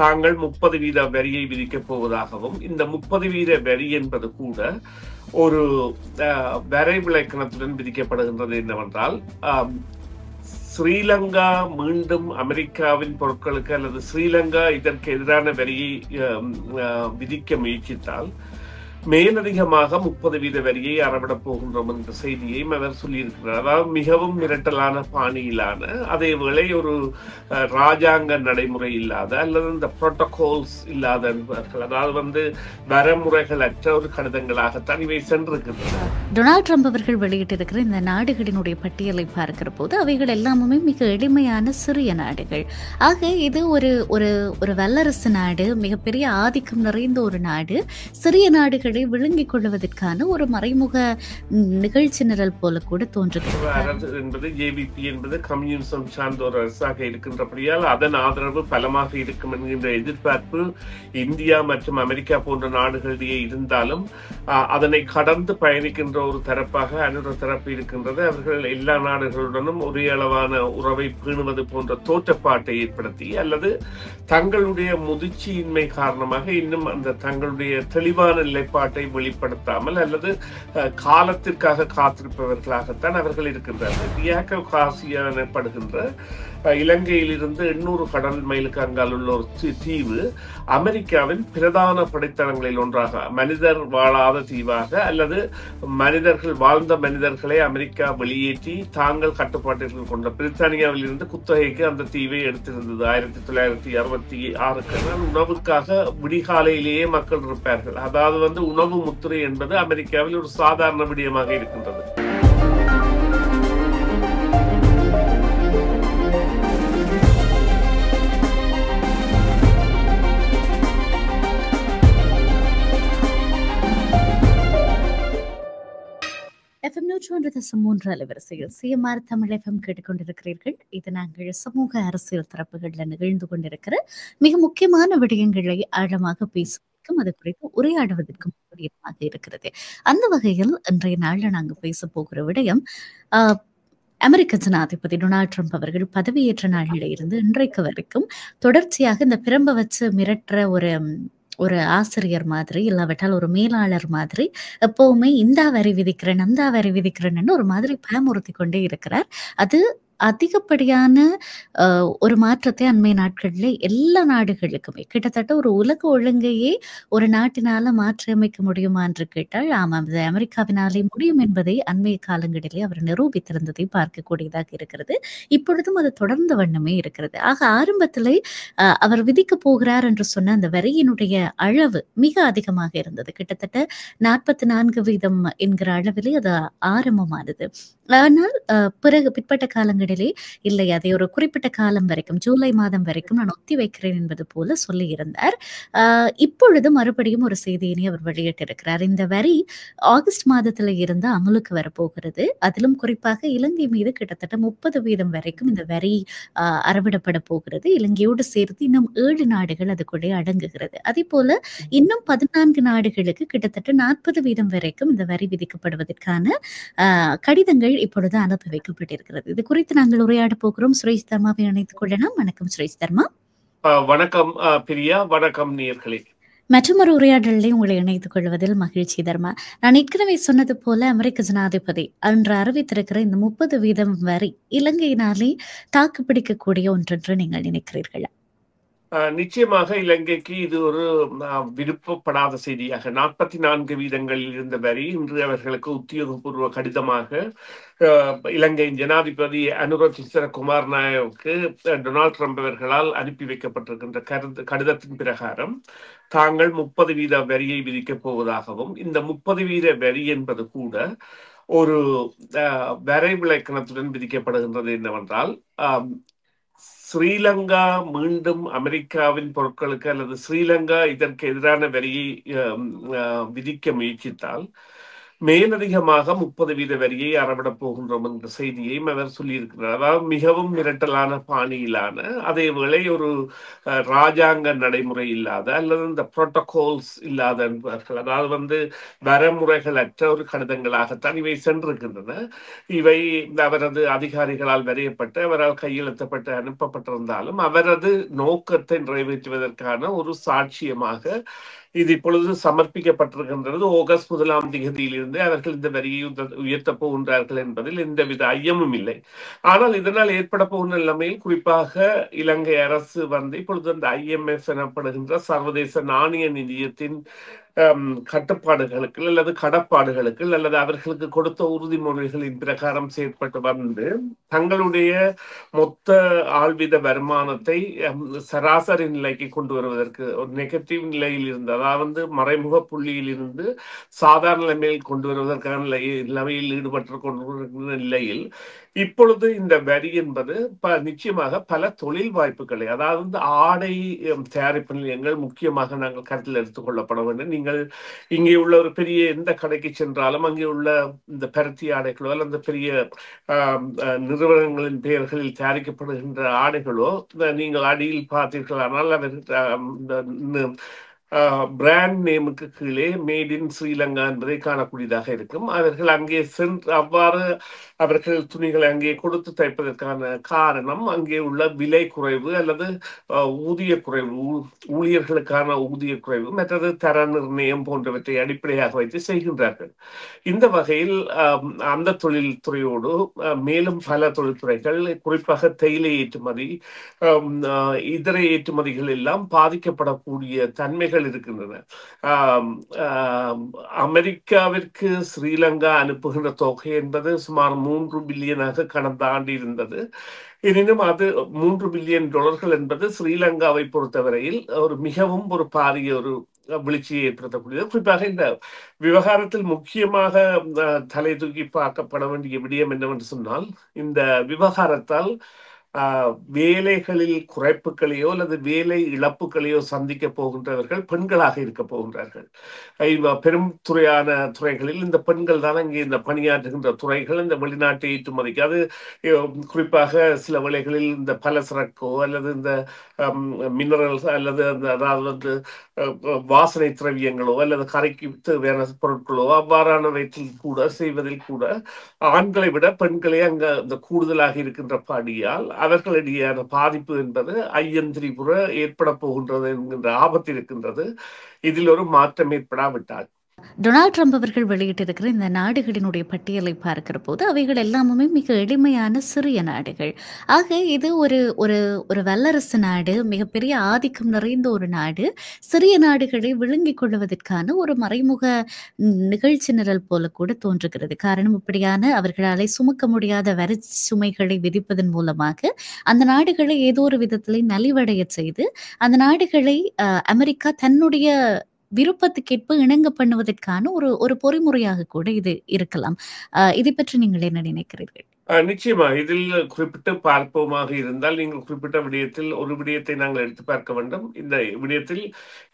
தாங்கள் 30% வரியை விதிக்கப் போவதாகவும், இந்த 30% வரி என்பது கூட ஒரு வரைவிலக்கணத்துடன் விதிக்கப்படுகின்றது என்னவென்றால், ஸ்ரீலங்கா மீண்டும் அமெரிக்காவின் பொருட்களுக்கு அல்லது ஸ்ரீலங்கா இதற்கு எதிரான வரியை விதிக்க முயற்சித்தால் மேலதிகமாக 30% வரியை அறவிடப் போகின்றோம் என்ற செய்தியையும் அவர் சொல்லியிருக்கிறார். அதாவது மிகவும் மிரட்டலான பாணியிலான, அதேவேளை ஒரு ராஜாங்க நடைமுறை இல்லாத அல்லது இந்த புரோட்டோகால்ஸ் இல்லாத என்பவர்கள், அதாவது வரமுறைகள் அற்ற ஒரு கடிதங்களாகத்தான் இவை சென்றிருக்கின்றன. டொனால்ட் ட்ரம்ப் அவர்கள் வெளியிட்டிருக்கிற இந்த நாடுகளினுடைய பட்டியலை பார்க்கிற போது அவைகள் எல்லாமே மிக எளிமையான சிறிய நாடுகள். ஆக இது ஒரு ஒரு வல்லரசு நாடு, மிகப்பெரிய ஆதிக்கம் நிறைந்த ஒரு நாடு, சிறிய நாடுகள் விழுங்கிக் கொள்வதற்கான ஒரு மறைமுக நிகழ்ச்சி நிரல் போல கூட தோன்றுகிறது. என்பது ஜேவிபி என்பது கம்யூனிசம் சார்ந்த ஒரு அரசாக இருக்கின்றபடியால் அதன் ஆதரவு பலமாக இருக்கும் என்கின்ற எதிர்பார்ப்பு இந்தியா மற்றும் அமெரிக்கா போன்ற நாடுகளிடையே இருந்தாலும் அதனை கடந்து பயணிக்கின்ற ஒரு தரப்பாக இன்னொரு தரப்பு இருக்கின்றது. அவர்கள் எல்லா நாடுகளுடனும் ஒரே அளவான உறவை பேணுவது போன்ற தோற்றப்பாட்டை ஏற்படுத்தி அல்லது தங்களுடைய முதிர்ச்சியின்மை காரணமாக இன்னும் அந்த தங்களுடைய தெளிவான நிலைப்பாட்டை வெளிப்படுத்தாமல் அல்லது காலத்திற்காக காத்திருப்பவர்களாகத்தான் அவர்கள் இருக்கின்றார்கள். டியாக்கோ காசியா எனப்படுகின்ற இலங்கையிலிருந்து 800 கடல் மைலுக்கு அங்கால் உள்ள ஒரு தீவு அமெரிக்காவின் பிரதான படைத்தளங்களில் ஒன்றாக, மனிதர் வாழாத தீவாக அல்லது வாழ்ந்த மனிதர்களை அமெரிக்கா வெளியேற்றி தாங்கள் கட்டுப்பாட்டிற்கு கொண்ட பிரித்தானியாவில் இருந்து குத்தகைக்கு அந்த தீவை எடுத்திருந்தது. 1966 உணவுக்காக விடிகாலையிலேயே மக்கள் இருப்பார்கள். அதாவது உணவு முத்திரை என்பது அமெரிக்காவில் ஒரு சாதாரண விடயமாக இருக்கின்றது. FM 101.3 அலைவரிசையில் CMR தமிழ் FM கேட்டுக்கொண்டிருக்கிறீர்கள். இது நாங்கள் சமூக அரசியல் தரப்புகளில் நிகழ்ந்து கொண்டிருக்கிற மிக முக்கியமான விடயங்களை ஆழமாக பேசுவதற்கும் அது குறித்து உரையாடுவதற்கும் உரியமாக இருக்கிறது. அந்த வகையில் இன்றைய நாளில் நாங்கள் பேச போகிற விடயம், அமெரிக்க ஜனாதிபதி டொனால்ட் ட்ரம்ப் அவர்கள் பதவியேற்ற நாளில் இருந்து இன்றைக்கு வரைக்கும் தொடர்ச்சியாக இந்த பிரம்ப வச்சு மிரட்டுற ஒரு ஆசிரியர் மாதிரி, இல்லாவிட்டால் ஒரு மேலாளர் மாதிரி எப்பவுமே இந்தா வரி விதிக்கிறேன் அந்த வரி விதிக்கிறேன்னு ஒரு மாதிரி பயமுறுத்தி கொண்டே இருக்கிறார். அது அதிகப்படியான ஒரு மாற்றத்தை அண்மை நாட்களில் எல்லா நாடுகளுக்குமே, கிட்டத்தட்ட ஒரு உலக ஒழுங்கையே ஒரு நாட்டினால மாற்றியமைக்க முடியுமா என்று கேட்டால் ஆமாம், இது அமெரிக்காவினாலே முடியும் என்பதை அண்மைய காலங்களிலே அவர் நிரூபித்திருந்ததை பார்க்கக்கூடியதாக இருக்கிறது. இப்பொழுதும் அது தொடர்ந்த வண்ணமே இருக்கிறது. ஆக ஆரம்பத்திலே அவர் விதிக்க போகிறார் என்று சொன்ன அந்த வரியினுடைய அளவு மிக அதிகமாக இருந்தது. கிட்டத்தட்ட 44% என்கிற அளவிலே அது ஆரம்பமானது. ஆனால் பிறகு பிற்பட்ட காலங்களிலே இல்லை, அதை ஒரு குறிப்பிட்ட காலம் வரைக்கும், ஜூலை மாதம் வரைக்கும் நான் ஒத்தி வைக்கிறேன் என்பது போல சொல்லி இருந்தார். இப்பொழுது மறுபடியும் ஒரு செய்தியினை அவர் வெளியிட்டிருக்கிறார். இந்த வரி ஆகஸ்ட் மாதத்துல இருந்து அமலுக்கு வரப்போகிறது. அதிலும் குறிப்பாக இலங்கை மீது கிட்டத்தட்ட 30% வரைக்கும் இந்த வரி அறவிடப்பட போகிறது. இலங்கையோடு சேர்த்து இன்னும் 7 நாடுகள் அதுக்குள்ளே அடங்குகிறது. அதே போல இன்னும் 14 நாடுகளுக்கு கிட்டத்தட்ட 40% வரைக்கும் இந்த வரி விதிக்கப்படுவதற்கான கடிதங்கள் இப்பொழுது அனுப்பி வைக்கப்பட்டிருக்கிறது. இது குறித்து நாங்கள் உரையாட போகிறோம். சுரேஷ் தர்மாவை இணைத்துக் கொள்ளலாம். வணக்கம் சுரேஷ் தர்மா. வணக்கம் பிரியா. வணக்கம் நேயர்களே. மற்றொரு உரையாடலில் உங்களை இணைத்துக் கொள்வதில் மகிழ்ச்சி தர்மா. நான் ஏற்கனவே சொன்னது போல அமெரிக்க ஜனாதிபதி அன்று அறிவித்திருக்கிற இந்த 30% வரி இலங்கையினாலே தாக்கு பிடிக்கக்கூடிய ஒன்றென்று நீங்கள் நினைக்கிறீர்களா? நிச்சயமாக இலங்கைக்கு இது ஒரு விருப்பப்படாத செய்தியாக, 44 வீதங்களில் இருந்த வரி இன்று அவர்களுக்கு உத்தியோகபூர்வ கடிதமாக இலங்கையின் ஜனாதிபதி அனுர குமாரநாயகவுக்கு டொனால்ட் ட்ரம்ப் அவர்களால் அனுப்பி வைக்கப்பட்டிருக்கின்ற கடிதத்தின் பிரகாரம் தாங்கள் 30% வரியை விதிக்கப் போவதாகவும், இந்த 30% வரி என்பது கூட ஒரு வரைவிலக்கணத்துடன் விதிக்கப்படுகின்றது என்னவென்றால், ஸ்ரீலங்கா மீண்டும் அமெரிக்காவின் பொருட்களுக்கு அல்லது ஸ்ரீலங்கா இதற்கு எதிரான வரியை விதிக்க முயற்சித்தால் மேலதிகமாக 30% வரியை அறவிடப் போகின்றோம் என்ற செய்தியையும் அவர் சொல்லியிருக்கிறார். அதாவது மிகவும் மிரட்டலான பாணியிலான, அதே வேளை ஒரு ராஜாங்க நடைமுறை இல்லாத அல்லது இந்த புரோட்டோகால்ஸ் இல்லாத என்பார்கள், அதாவது வரமுறைகளற்ற ஒரு கடிதங்களாகத்தான் இவை சென்றிருக்கின்றன. இவை அவரது அதிகாரிகளால் வரையப்பட்டு அவரால் கையெழுத்தப்பட்டு அனுப்பப்பட்டிருந்தாலும் அவரது நோக்கத்தை நிறைவேற்றுவதற்கான ஒரு சாட்சியமாக இது இப்பொழுது சமர்ப்பிக்கப்பட்டிருக்கின்றது. ஆகஸ்ட் 1 அவர்கள் இந்த வரியை உயர்த்தப் போகின்றார்கள் என்பதில் எந்தவித ஐயமும் இல்லை. ஆனால் இதனால் ஏற்பட போகின்ற நிலைமையில் குறிப்பாக இலங்கை அரசு இப்பொழுது அந்த IMF எனப்படுகின்ற சர்வதேச நாணய நிதியத்தின் கட்டுப்பாடுகளுக்கு அல்லது கடப்பாடுகளுக்கு அல்லது அவர்களுக்கு கொடுத்த உறுதிமொழிகளின் பிரகாரம் செயற்பட்டு தங்களுடைய மொத்த ஆழ்வித வருமானத்தை சராசரி நிலைக்கு கொண்டு வருவதற்கு ஒரு நெகட்டிவ் நிலையில் இருந்து, அதாவது மறைமுக புள்ளியில் இருந்து சாதாரண நிலைமையில் கொண்டு வருவதற்கான நிலைமையில் ஈடுபட்டு கொண்டிருக்கிற நிலையில் இப்பொழுது இந்த வரி என்பது நிச்சயமாக பல தொழில் வாய்ப்புகளை, அதாவது ஆடை தயாரிப்பு நிலையங்கள் முக்கியமாக நாங்கள் கருத்தில் எடுத்துக் கொள்ளப்பட வேண்டும். நீங்கள் இங்கே உள்ள ஒரு பெரிய எந்த கடைக்கு சென்றாலும் அங்கே உள்ள இந்த பருத்தி ஆடைகளோ அல்லது பெரிய நிறுவனங்களின் பெயர்களில் தயாரிக்கப்படுகின்ற ஆடைகளோ நீங்கள் அடியில் பார்த்தீர்களானால் பிராண்ட் நேமுக்கு கீழே மேட் இன் ஸ்ரீலங்கா என்பதை காணக்கூடியதாக இருக்கும். அவர்கள் அங்கே சென்று அவ்வாறு அவர்கள் துணிகளை அங்கே கொடுத்து தைப்பதற்கான காரணம் அங்கே உள்ள விலை குறைவு அல்லது ஊதிய குறைவு, ஊழியர்களுக்கான ஊதிய குறைவு, மற்றது தர நிர்ணயம் போன்றவற்றை அடிப்படையாக வைத்து செய்கின்றார்கள். இந்த வகையில் அந்த தொழில்துறையோடு மேலும் பல தொழில்துறைகள், குறிப்பாக தேயிலை ஏற்றுமதி, இதர ஏற்றுமதிகள் எல்லாம் பாதிக்கப்படக்கூடிய தன்மைகள் இருக்கின்றன. அமெரிக்காவிற்கு ஸ்ரீலங்கா அனுப்புகின்ற தொகை என்பது சுமார் 3 பில்லியனாக கடந்த ஆண்டு இருந்தது. எனினும் அது $3 பில்லியன் என்பது ஸ்ரீலங்காவை பொறுத்தவரையில் மிகவும் ஒரு பாரிய ஒரு வீழ்ச்சியை ஏற்படுத்தக்கூடியது. குறிப்பாக இந்த விவகாரத்தில் முக்கியமாக தலை தூக்கி பார்க்கப்பட வேண்டிய விடயம் என்னவென்று சொன்னால், இந்த விவகாரத்தால் வேலைகளில் குறைப்புகளையோ அல்லது வேலை இழப்புகளையோ சந்திக்க போகின்றவர்கள் பெண்களாக இருக்க போகின்றார்கள். பெரும் துறைகளில் இந்த பெண்கள் தான் இங்கே இந்த பணியாற்றுகின்ற துறைகள். இந்த வெளிநாட்டு ஏற்றுமதிக்கு அது குறிப்பாக சில வேளைகளில் இந்த பலசரக்கோ அல்லது இந்த மினரல்ஸ் அல்லது அதாவது வாசனை திரவியங்களோ அல்லது கரைக்கு தேவையான பொருட்களோ அவ்வாறானவற்றில் கூட செய்வதில் கூட ஆண்களை விட பெண்களே அங்க இந்த கூடுதலாக இருக்கின்ற படியால் அவர்களிடையான பாதிப்பு என்பது ஐயந்திரிபுற ஏற்பட போகின்றது என்கின்ற ஆபத்து இருக்கின்றது. இதில் ஒரு மாற்றம் ஏற்படாவிட்டால் டொனால்ட் ட்ரம்ப் அவர்கள் வெளியிட்டிருக்கிற இந்த நாடுகளினுடைய பட்டியலை பார்க்கிற போது அவைகள் எல்லாமே மிக எளிமையான சிறிய நாடுகள். ஆக இது ஒரு ஒரு ஒரு வல்லரசு நாடு, மிகப்பெரிய ஆதிக்கம் நிறைந்த ஒரு நாடு, சிறிய நாடுகளை விழுங்கிக் கொள்வதற்கான ஒரு மறைமுக நிகழ்ச்சி நிரல் போல கூட தோன்றுகிறது. காரணம், இப்படியான அவர்களாலே சுமக்க முடியாத வரி சுமைகளை விதிப்பதன் மூலமாக அந்த நாடுகளை ஏதோ ஒரு விதத்திலே நலிவடைய செய்து அந்த நாடுகளை அமெரிக்கா தன்னுடைய விருப்பத்துக்கேற்ப இணங்க பண்ணுவதற்கான ஒரு பொறிமுறையாக கூட இது இருக்கலாம். இதை பற்றி நீங்கள் என்ன நினைக்கிறீர்கள்? நிச்சயமா இதில் குறிப்பிட்டு பார்ப்போமாக இருந்தால், நீங்கள் குறிப்பிட்ட விடயத்தில் ஒரு விடயத்தை நாங்கள் எடுத்து பார்க்க வேண்டும். இந்த விடயத்தில்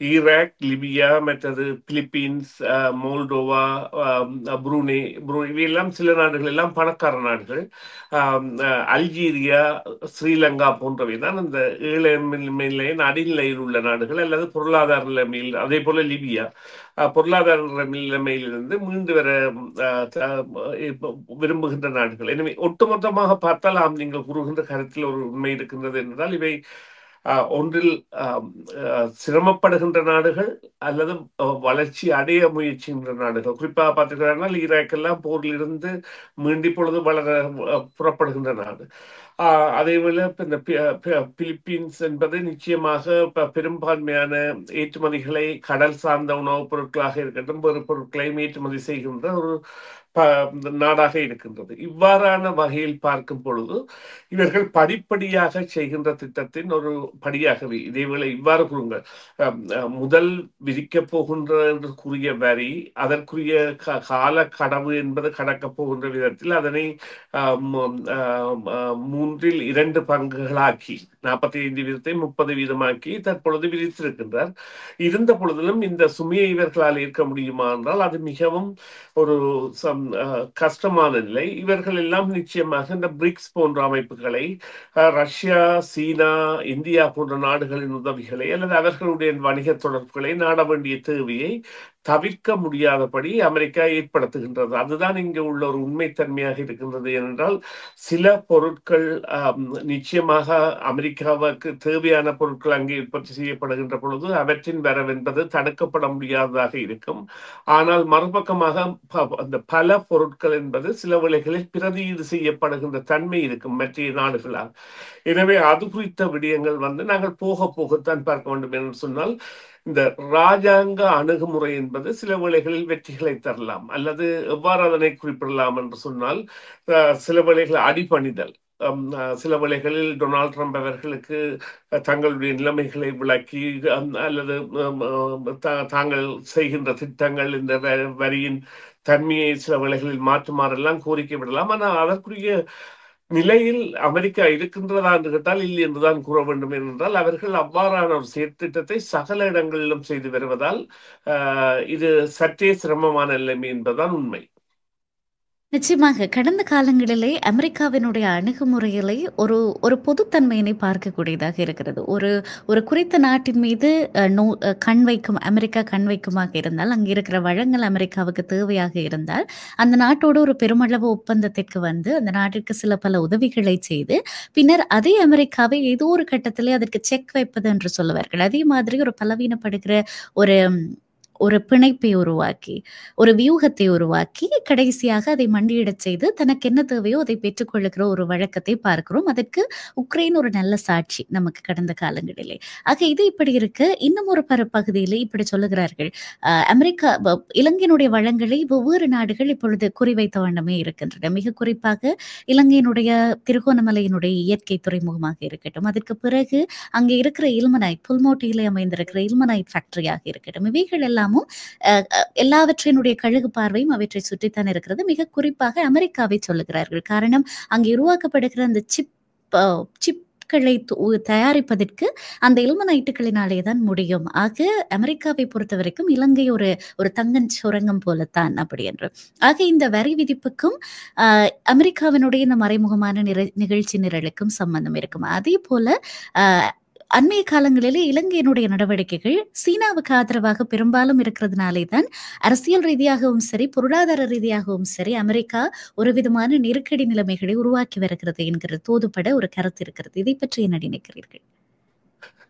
ஈராக், லிபியா, மற்றது பிலிப்பீன்ஸ், மோல்டோவா, புரூனே இவையெல்லாம் சில நாடுகள் எல்லாம் பணக்கார நாடுகள். அல்ஜீரியா, ஸ்ரீலங்கா போன்றவை தான் இந்த நிலையின் அடிநிலையில் உள்ள நாடுகள் அல்லது பொருளாதார நிலைமையில். அதே போல லிபியா பொருளாதார நிலைமையிலிருந்து மீண்டு வர விரும்புகின்ற நாடுகள். எனவே ஒட்டுமொத்தமாக பார்த்தால் நீங்கள் கூறுகின்ற கருத்தில் ஒரு உண்மை இருக்கின்றது என்றால், இவை ஒன்றில் சிரமப்படுகின்ற நாடுகள் அல்லது வளர்ச்சி அடைய முயற்சிகின்ற நாடுகள். குறிப்பாக பார்த்துக்கிறார்கள், ஈராக்கெல்லாம் போரிலிருந்து மீண்டி பொழுது வளர புறப்படுகின்ற நாடு. அதேபோல இந்த பிலிப்பீன்ஸ் என்பது நிச்சயமாக பெரும்பான்மையான ஏற்றுமதிகளை கடல் சார்ந்த உணவுப் பொருட்களாக இருக்கட்டும் வேறு பொருட்களையும் ஏற்றுமதி செய்கின்ற ஒரு நாடாக இருக்கின்றது. இவ்வாறான வகையில் பார்க்கும் பொழுது இவர்கள் படிப்படியாக செய்கின்ற திட்டத்தின் ஒரு படியாகவே இதேவேளை இவ்வாறு கூறுங்கள், முதல் விதிக்க போகின்ற வரி அதற்குரிய கால கடவு என்பது கடக்கப் போகின்ற விதத்தில் அதனை 3/2 பங்குகளாக்கி 45 வீதத்தை 30 வீதமாக்கி தற்பொழுது விரித்திருக்கின்றார். இருந்த பொழுதிலும் இந்த சுமையை இவர்களால் ஏற்க முடியுமா என்றால் அது மிகவும் ஒரு கஷ்டமான நிலை. இவர்கள் எல்லாம் நிச்சயமாக இந்த பிரிக்ஸ் போன்ற அமைப்புகளை, ரஷ்யா, சீனா, இந்தியா போன்ற நாடுகளின் உதவிகளை அல்லது அவர்களுடைய வணிக தொடர்புகளை நாட வேண்டிய தேவையை தவிர்க்க முடியாதபடி அமெரிக்கா ஏற்படுத்துகின்றது. அதுதான் இங்கு உள்ள ஒரு உண்மைத்தன்மையாக இருக்கின்றது. ஏனென்றால் சில பொருட்கள் நிச்சயமாக அமெரிக்காவுக்கு தேவையான பொருட்கள் அங்கே உற்பத்தி செய்யப்படுகின்ற பொழுது அவற்றின் வரவு என்பது தடுக்கப்பட முடியாததாக இருக்கும். ஆனால் மறுபக்கமாக அந்த பல பொருட்கள் என்பது சில வேளைகளில் பிரதியீடு செய்யப்படுகின்ற தன்மை இருக்கும் மற்ற நாடுகளால். எனவே அது குறித்த விடயங்கள் நாங்கள் போக போகத்தான் பார்க்க வேண்டும் என்று சொன்னால், இந்த ராஜாங்க அணுகுமுறை என்பது சில வேளைகளில் வெற்றிகளை தரலாம். அல்லது எவ்வாறு அதனை குறிப்பிடலாம் என்று சொன்னால், சில வேளைகள் அடிபணிதல், சில வேளைகளில் டொனால்ட் ட்ரம்ப் அவர்களுக்கு தங்களுடைய நிலைமைகளை விளக்கி அல்லது தாங்கள் செய்கின்ற திட்டங்கள் இந்த வரியின் தன்மையை சில வேளைகளில் மாற்றுமாறெல்லாம் கோரிக்கை விடலாம். ஆனால் அதற்குரிய நிலையில் அமெரிக்கா இருக்கின்றதா என்று கேட்டால் இல்லை என்றுதான் கூற வேண்டும். என்றால் அவர்கள் அவ்வாறான ஒரு செயற்திட்டத்தை சகல இடங்களிலும் செய்து வருவதால் இது சற்றே சிரமமான நிலைமை என்பதுதான் உண்மை. நிச்சயமாக கடந்த காலங்களிலே அமெரிக்காவினுடைய அணுகுமுறைகளை ஒரு ஒரு பொதுத்தன்மையினை பார்க்கக்கூடியதாக இருக்கிறது. ஒரு ஒரு குறித்த நாட்டின் மீது கண் வைக்கும் அமெரிக்கா கண் வைக்குமாக இருந்தால், அங்கே இருக்கிற வளங்கள் அமெரிக்காவுக்கு தேவையாக இருந்தால், அந்த நாட்டோடு ஒரு பெருமளவு ஒப்பந்தத்திற்கு வந்து அந்த நாட்டிற்கு சில பல உதவிகளை செய்து பின்னர் அதே அமெரிக்காவை ஏதோ ஒரு கட்டத்திலே அதற்கு செக் வைப்பது என்று சொல்லுவார்கள். அதே மாதிரி ஒரு பலவீனப்படுகிற ஒரு ஒரு பிணைப்பை உருவாக்கி, ஒரு வியூகத்தை உருவாக்கி, கடைசியாக அதை மண்டியிடச் செய்து தனக்கு என்ன தேவையோ அதை பெற்றுக்கொள்ளுகிற ஒரு வழக்கத்தை பார்க்கிறோம். அதற்கு உக்ரைன் ஒரு நல்ல சாட்சி நமக்கு கடந்த காலங்களிலே. ஆக இது இப்படி இருக்க, இன்னும் ஒரு பகுதியிலே இப்படி சொல்லுகிறார்கள், அமெரிக்கா இலங்கையினுடைய வளங்களை வெவ்வேறு நாடுகள் இப்பொழுது குறிவைத்த வண்ணமே இருக்கின்றன. மிக குறிப்பாக இலங்கையினுடைய திருகோணமலையினுடைய இயற்கை துறைமுகமாக இருக்கட்டும், அதற்கு பிறகு அங்கே இருக்கிற இல்மனைட், புல்மோட்டையிலே அமைந்திருக்கிற இல்மனைட் ஃபேக்டரியாக இருக்கட்டும், இவைகள் எல்லாம் எல்லாவற்றினுடைய கழுகு பார்வையும் அவற்றை சுற்றித்தான் இருக்கிறது. மிக குறிப்பாக அமெரிக்காவை சொல்லுகிறார்கள். காரணம், அங்கே உருவாக்கப்படுகிற அந்த சிப்களை தயாரிப்பதற்கு அந்த இல்மனைட்டுகளினாலே தான் முடியும். ஆக அமெரிக்காவை பொறுத்த வரைக்கும் இலங்கை ஒரு தங்கன் சுரங்கம் போலத்தான் அப்படி என்று. ஆக இந்த வரி விதிப்புக்கும் அமெரிக்காவினுடைய இந்த மறைமுகமான நிகழ்ச்சி நிரலுக்கும் சம்பந்தம் இருக்கும். அதே போல அண்மைய காலங்களிலே இலங்கையினுடைய நடவடிக்கைகள் சீனாவுக்கு ஆதரவாக பெரும்பாலும் இருக்கிறதுனாலே தான் அரசியல் ரீதியாகவும் சரி, பொருளாதார ரீதியாகவும் சரி, அமெரிக்கா ஒரு விதமான நெருக்கடி நிலைமைகளை உருவாக்கி வருகிறது என்கிற தோதுபட ஒரு கருத்து இருக்கிறது. இதை பற்றி என்ன நினைக்கிறீர்கள்?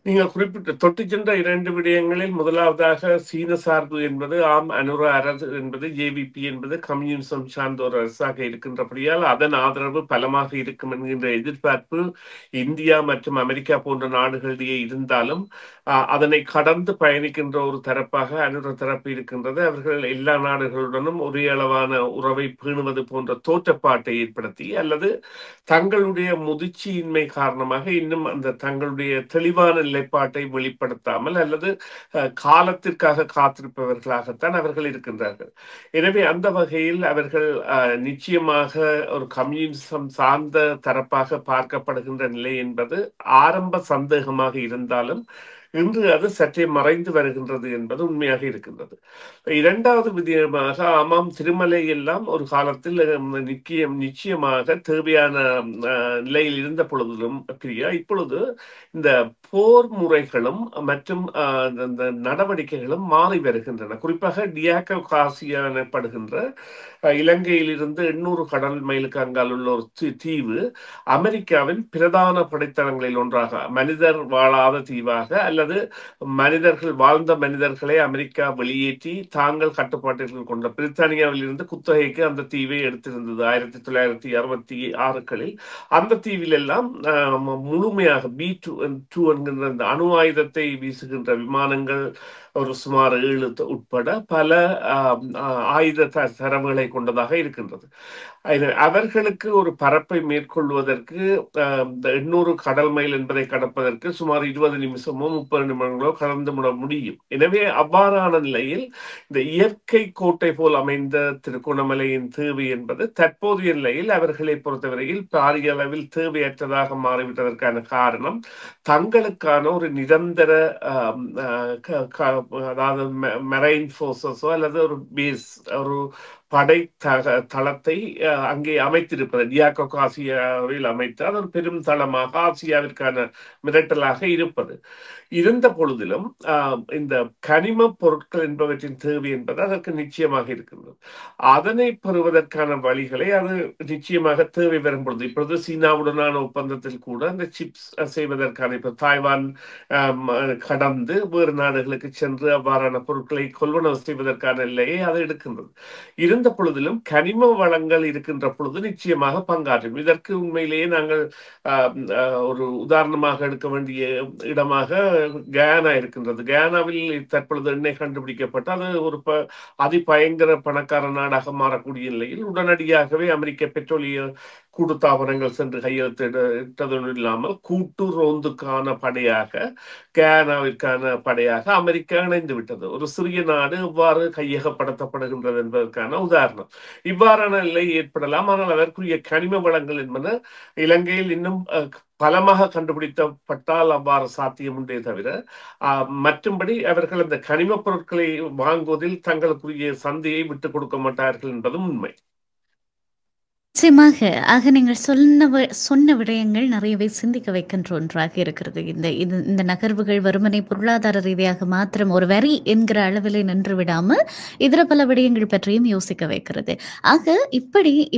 நீங்கள் குறிப்பிட்ட தொட்டு சென்ற 2 விடயங்களில் முதலாவதாக சீன சார்பு என்பது அனுர அரசு என்பது ஜேவிபி என்பது கம்யூனிசம் சார்ந்த ஒரு அரசாக இருக்கின்றபடியால் அதன் ஆதரவு பலமாக இருக்கும் என்கின்ற எதிர்பார்ப்பு இந்தியா மற்றும் அமெரிக்கா போன்ற நாடுகளிடையே இருந்தாலும் அதனை கடந்து பயணிக்கின்ற ஒரு தரப்பாக அனுர தரப்பு இருக்கின்றது. அவர்கள் எல்லா நாடுகளுடனும் ஒரே அளவான உறவை பேணுவது போன்ற தோற்றப்பாட்டை ஏற்படுத்தி அல்லது தங்களுடைய முதிர்ச்சியின்மை காரணமாக இன்னும் அந்த தங்களுடைய தெளிவான நிலைப்பாட்டை வெளிப்படுத்தாமல் அல்லது காலத்திற்காக காத்திருப்பவர்களாகத்தான் அவர்கள் இருக்கின்றார்கள். எனவே அந்த வகையில் அவர்கள் நிச்சயமாக ஒரு கம்யூனிசம் சார்ந்த தரப்பாக பார்க்கப்படுகின்ற நிலை என்பது ஆரம்ப சந்தேகமாக இருந்தாலும் இன்று அது சற்றே மறைந்து வருகின்றது என்பது உண்மையாக இருக்கின்றது. இரண்டாவது விதமாக, ஆமாம், திருமலை எல்லாம் ஒரு காலத்தில் நிச்சயமாக தேவையான நிலையில் இருந்த பொழுதிலும் பிரியா, இப்பொழுது இந்த போர் முறைகளும் மற்றும் நடவடிக்கைகளும் மாறி வருகின்றன. குறிப்பாக டியாக்கோ காசியா எனப்படுகின்ற இலங்கையில் இருந்து 800 கடல் மைலுக்கு அங்கால் உள்ள ஒரு தீவு அமெரிக்காவின் பிரதான படைத்தளங்களில் ஒன்றாக, மனிதர் வாழாத தீவாக அல்லது மனிதர்களை அமெரிக்கா வெளியேற்றி தாங்கள் கட்டுப்பாட்டில் கொண்ட பிரித்தானியாவில் இருந்து குத்தகைக்கு அந்த தீவை எடுத்திருந்தது 1966களில். அந்த தீவில் எல்லாம் முழுமையாக B-2 என்கின்ற அந்த அணு ஆயுதத்தை வீசுகின்ற விமானங்கள் ஒரு சுமார் 7 உட்பட பல ஆயுத தரவுகளை கொண்டதாக இருக்கின்றது. அவர்களுக்கு ஒரு பரப்பை மேற்கொள்வதற்கு 800 கடல் மைல் என்பதை கடப்பதற்கு சுமார் 20 நிமிஷமோ 30 நிமிடங்களோ கடந்து விட முடியும். எனவே அவ்வாறான நிலையில் இந்த இயற்கை கோட்டை போல் அமைந்த திருகோணமலையின் தேவை என்பது தற்போதைய நிலையில் அவர்களை பொறுத்தவரையில் பாரிய அளவில் தேவையற்றதாக மாறிவிட்டதற்கான காரணம் தங்களுக்கான ஒரு நிரந்தர அதாவது மெரைன் போர்சஸோ அல்லது ஒரு பேஸ், ஒரு படை தளத்தை அங்கே அமைத்திருப்பது. டியாகோக் ஆசியாவில் அமைத்து அது ஒரு பெரும் தளமாக ஆசியாவிற்கான மிரட்டலாக இருப்பது. இருந்த பொழுதிலும் இந்த கனிம பொருட்கள் என்பவற்றின் தேவை என்பது அதற்கு நிச்சயமாக இருக்கின்றது. அதனை பெறுவதற்கான வழிகளை அது நிச்சயமாக தேவை வரும் பொழுது, இப்பொழுது சீனாவுடனான ஒப்பந்தத்தில் கூட இந்த சிப்ஸ் செய்வதற்கான, இப்ப தாய்வான் கடந்து வேறு நாடுகளுக்கு சென்று அவ்வாறான பொருட்களை கொள்வனவு செய்வதற்கான நிலையை அது எடுக்கின்றது. இருந்த பொழுதிலும் கனிம வளங்கள் இருக்கின்ற பொழுது நிச்சயமாக பங்காற்றும். இதற்கு உண்மையிலேயே நாங்கள் ஒரு உதாரணமாக எடுக்க வேண்டிய இடமாக கயானா இருக்கின்றது. கயானாவில் தற்பொழுது எண்ணெய் கண்டுபிடிக்கப்பட்டு அது ஒரு அதிபயங்கர பணக்கார நாடாக மாறக்கூடிய நிலையில் உடனடியாகவே அமெரிக்க பெட்ரோலிய கூட்டுத்தாபனங்கள் சென்று கையெழுத்திட்டதும் இல்லாமல் கூட்டு ரோந்துக்கான படையாக, கயானாவிற்கான படையாக அமெரிக்கா இணைந்து விட்டது. ஒரு சிறிய நாடு இவ்வாறு கையகப்படுத்தப்படுகின்றது என்பதற்கான உதாரணம். இவ்வாறான நிலை ஏற்படலாம். ஆனால் அதற்குரிய கனிம வளங்கள் என்பன இலங்கையில் இன்னும் பலமாக கண்டுபிடிக்கப்பட்டால் அவ்வாறு சாத்தியம் உண்டே தவிர, மற்றும்படி அவர்கள் அந்த கனிம பொருட்களை வாங்குவதில் தங்களுக்குரிய சந்தையை விட்டுக் கொடுக்க மாட்டார்கள் என்பதும் உண்மை. நிச்சயமாக. ஆக நீங்கள் சொன்ன விடயங்கள் நிறையவே சிந்திக்க வைக்கின்ற ஒன்றாக இருக்கிறது. இந்த நகர்வுகள் வெறுமனே பொருளாதார ரீதியாக மாத்திரம் ஒரு வரி என்கிற அளவிலே நின்று விடாமல் இதர பல விடயங்கள் பற்றியும் யோசிக்க வைக்கிறது. ஆக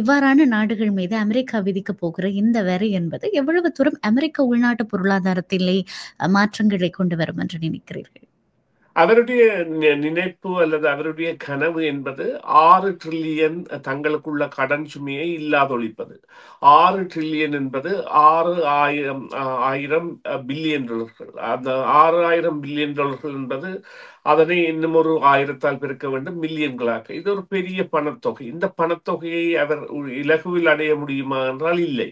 இவ்வாறான நாடுகள் மீது அமெரிக்கா விதிக்க போகிற இந்த வரி என்பது எவ்வளவு தூரம் அமெரிக்க உள்நாட்டு பொருளாதாரத்திலே மாற்றங்களை கொண்டு வரும் என்று நினைக்கிறீர்கள்? அவருடைய நினைப்பு அல்லது அவருடைய கனவு என்பது 6 டிரில்லியன் தங்களுக்குள்ள கடன் சுமையை இல்லாதொழிப்பது. 6 டிரில்லியன் என்பது 6,000 பில்லியன் டாலர்கள். அந்த 6,000 பில்லியன் டாலர்கள் என்பது அதனை இன்னும் ஒரு 1000ஆல் பெருக்க வேண்டும், மில்லியன்களாக. இது ஒரு பெரிய பணத்தொகை. இந்த பணத்தொகையை அவர் இலகுவில் அடைய முடியுமா என்றால் இல்லை.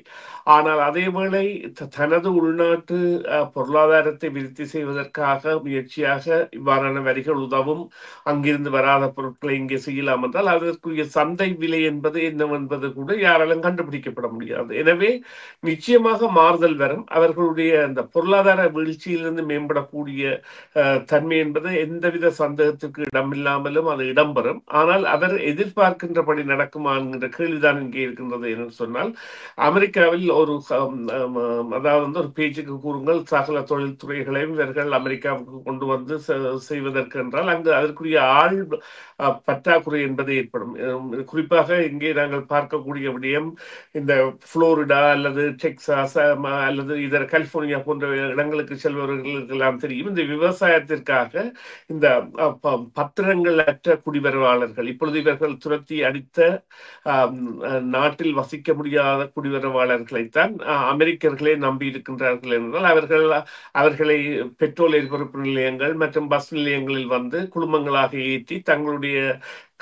ஆனால் அதேவேளை தனது உள்நாட்டு பொருளாதாரத்தை விருத்தி செய்வதற்காக முயற்சியாக இவ்வாறான வரிகள் உதவும், அங்கிருந்து வராத பொருட்களை இங்கே செய்யலாம் என்றால் அதற்குரிய சந்தை விலை என்பது என்னவென்பது கூட யாராலும் கண்டுபிடிக்கப்பட முடியாது. எனவே நிச்சயமாக மாறுதல் வரும். அவர்களுடைய அந்த பொருளாதார வீழ்ச்சியிலிருந்து மேம்படக்கூடிய தன்மை என்பது எந்தவித சந்தேகத்திற்கு இடமில்லாமலும் அது இடம்பெறும். ஆனால் அவர் எதிர்பார்க்கின்றபடி நடக்குமா என்கின்ற கேள்விதான் இங்கே இருக்கின்றது. என்று சொன்னால், அமெரிக்காவில் ஒரு அதாவது ஒரு பேச்சுக்கு கூறுங்கள், சகல தொழில்துறைகளையும் இவர்கள் அமெரிக்காவுக்கு கொண்டு வந்து செய்வதற்கு என்றால் அங்கு அதற்குரிய ஆள் பற்றாக்குறை என்பது ஏற்படும். குறிப்பாக இங்கே நாங்கள் பார்க்கக்கூடிய விடயம் இந்த புளோரிடா அல்லது டெக்சாஸ் அல்லது இதர கலிபோர்னியா போன்ற இடங்களுக்கு செல்பவர்களுக்கு எல்லாம் தெரியும், இந்த விவசாயத்திற்காக இந்த பத்திரங்கள் அற்ற குடிவரவாளர்கள், இப்பொழுது இவர்கள் துரத்தி அடித்த நாட்டில் வசிக்க முடியாத குடிவரவாளர்களைத்தான் அமெரிக்கர்களே நம்பி இருக்கின்றார்கள் என்றால் அவர்களை பெட்ரோல் எரிபொருள் நிலையங்கள் மற்றும் பஸ் நிலையங்களில் வந்து குடும்பங்களாக ஏற்றி தங்களுடைய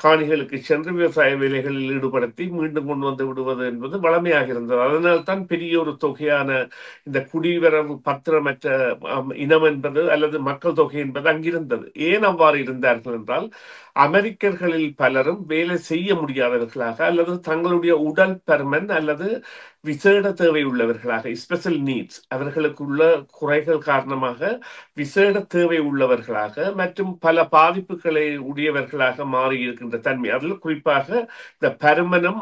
காணிகளுக்கு சென்று விவசாய வேலைகளில் ஈடுபடுத்தி மீண்டும் கொண்டு வந்து விடுவது என்பது வளமையாக இருந்தது. அதனால்தான் பெரிய ஒரு தொகையான இந்த குடிவரவு பத்திரமற்ற இனம் என்பது அல்லது மக்கள் தொகை என்பது அங்கிருந்தது. ஏன் அவ்வாறு இருந்தார்கள் என்றால், அமெரிக்கர்களில் பலரும் வேலை செய்ய முடியாதவர்களாக அல்லது தங்களுடைய உடல் பருமன் அல்லது விசேட தேவை உள்ளவர்களாக, ஸ்பெஷல் நீட்ஸ், அவர்களுக்குள்ள குறைகள் காரணமாக விசேட தேவை உள்ளவர்களாக மற்றும் பல பாதிப்புகளை உடையவர்களாக மாறி இருக்கின்ற தன்மை, அதில் குறிப்பாக இந்த பருமனும்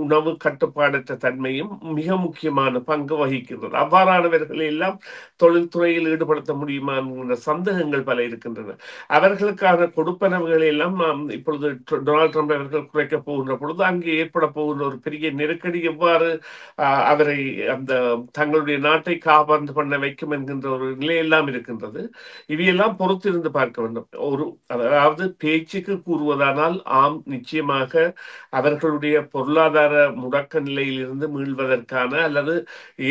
உணவு கட்டுப்பாடற்ற தன்மையும் மிக முக்கியமான பங்கு வகிக்கின்றது. அவ்வாறானவர்களை எல்லாம் தொழில்துறையில் ஈடுபடுத்த முடியுமா என்கின்ற சந்தேகங்கள் பல இருக்கின்றன. அவர்களுக்கான கொடுப்பனவுகளை எல்லாம் இப்பொழுது டொனால்ட் ட்ரம்ப் அவர்கள் குறைக்க போகின்ற பொழுது அங்கே ஏற்பட போகின்ற ஒரு பெரிய நெருக்கடி எவ்வாறு அவரை அந்த தங்களுடைய நாட்டை காப்பாற்று பண்ண வைக்கும் என்கின்ற ஒரு நிலையெல்லாம் இருக்கின்றது. இவையெல்லாம் பொறுத்திருந்து பார்க்க வேண்டும். அதாவது பேச்சுக்கு கூறுவதானால் ஆம், நிச்சயமாக அவர்களுடைய பொருளாதார முடக்க நிலையிலிருந்து மீள்வதற்கான அல்லது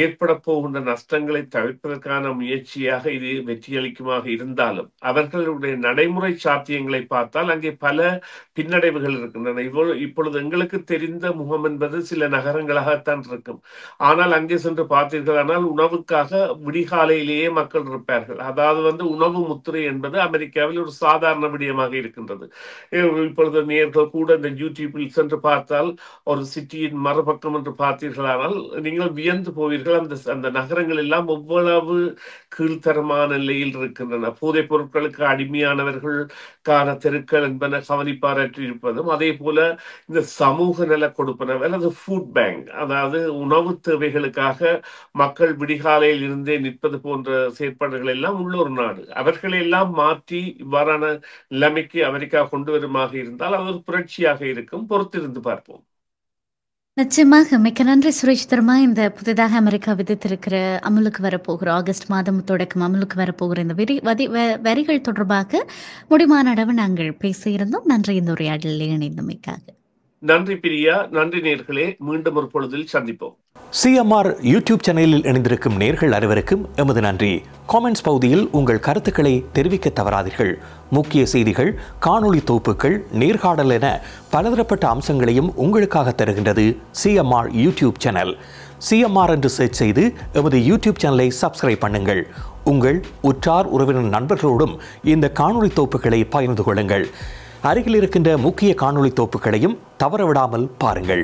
ஏற்பட போகின்ற நஷ்டங்களை தவிர்ப்பதற்கான முயற்சியாக இது வெற்றியளிக்குமாக இருந்தாலும் அவர்களுடைய நடைமுறை சாத்தியங்களை பார்த்தால் அங்கே பல பின்னடைவுகள் இருக்கின்றன. இப்பொழுது எங்களுக்கு தெரிந்த முகம் என்பது சில நகரங்களாகத்தான் இருக்கும். ஆனால் அங்கே சென்று பார்த்தீர்களானால் உணவுக்காக விடிகாலையிலேயே மக்கள் இருப்பார்கள். அதாவது உணவு முத்திரை என்பது அமெரிக்காவில் ஒரு சாதாரண விடயமாக இருக்கின்றது. இப்பொழுது நேர்கள் கூட இந்த யூடியூபில் சென்று பார்த்தால் ஒரு சிட்டியின் மறுபக்கம் என்று பார்த்தீர்களானால் நீங்கள் வியந்து போவீர்கள். அந்த நகரங்கள் எல்லாம் எவ்வளவு கீழ்த்தரமான நிலையில் இருக்கின்றன. போதைப் பொருட்களுக்கு அடிமையானவர்களுக்கான தெருக்கள் என்பன கவனிப்பாரற்றி இருப்பதும், அதே போல இந்த சமூக நல கொடுப்பனவு அல்லது ஃபுட் பேங்க், அதாவது உணவு தேவைகளுக்காக மக்கள் விடிகாலையில் இருந்தே நிற்பது போன்ற செயற்பாடுகள் எல்லாம் உள்ளூர் நாடு. அவர்களை எல்லாம் மாற்றி இவ்வாறான நிலைமைக்கு அமெரிக்கா கொண்டு வருமாக இருந்தால் அது ஒரு புரட்சியாக இருக்கும். பொறுத்திருந்து பார்ப்போம். நிச்சயமாக. மிக்க நன்றி சுரேஷ் தர்மா. இந்த புதிதாக அமெரிக்கா விதித்திருக்கிற அமலுக்கு வரப்போகிற ஆகஸ்ட் மாதம் தொடக்கம் அமலுக்கு வரப்போகிற இந்த வரிகள் தொடர்பாக முடிமான அளவு நாங்கள் பேசியிருந்தோம். நன்றி இந்த உரையாடலில் இணைந்தமைக்காக. நன்றி பிரியா. நன்றி நேர்களே. மீண்டும் ஒரு பொழுதில் சந்திப்போம். சிஎம்ஆர் யூடியூப் சேனலில் இணைந்திருக்கும் நேர்கள் அனைவருக்கும் எமது நன்றி. காமெண்ட்ஸ் பகுதியில் உங்கள் கருத்துக்களை தெரிவிக்க தவறாதீர்கள். முக்கிய செய்திகள், காணொளி தொகுப்புகள், நேர்காணல் என பலதரப்பட்ட அம்சங்களையும் உங்களுக்காக தருகின்றது சிஎம்ஆர் யூடியூப் சேனல். சிஎம்ஆர் என்று சர்ச் செய்து எமது யூடியூப் சேனலை சப்ஸ்கிரைப் பண்ணுங்கள். உங்கள் உற்றார் உறவினர் நண்பர்களோடும் இந்த காணொளி தொகுப்புகளை பகிர்ந்து கொள்ளுங்கள். அருகில் இருக்கின்ற முக்கிய காணொளி தொகுப்புகளையும் தவறவிடாமல் பாருங்கள்.